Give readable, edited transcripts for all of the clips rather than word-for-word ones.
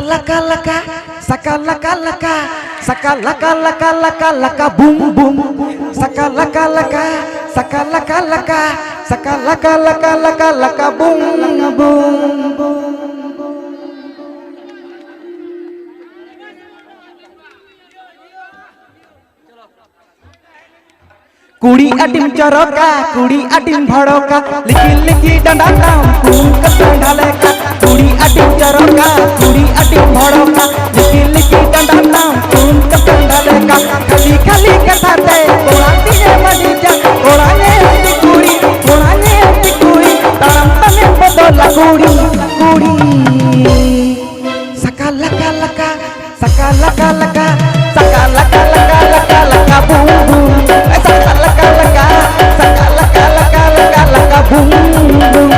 laka laka, saka laka laka, saka laka laka laka laka boom boom, saka laka laka, saka laka laka, saka laka laka laka laka boom boom. कुड़ी अटिम चरोका, कुड़ी अटिम भड़ोका, लिखी लिखी डंडा नाम कुम कसा ढाले का। कुड़ी अटिम चरोका, कुड़ी अटिम भड़ोका, लिखी लिखी डंडा नाम कुम कसा ढाले का। खाली खाली कथा ते कोड़ा तिने मडी जा, कोड़ा ने टिकुड़ी, तारम तने बदला कुड़ी कुड़ी। सका लका लका, सका लका लका, सका लका लका लका लका बूम बूम। सका लका लका, सका लका लका लका लका बूम बूम।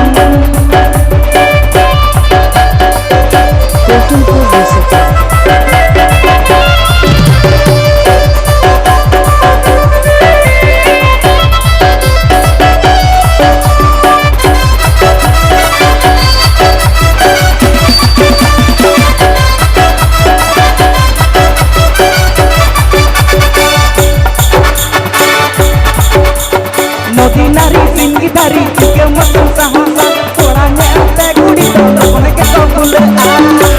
नदी नारी सिंगी धारी के मत साहसा, थोड़ा ने ते गुड़ी तो लोगों के तो बुले आ।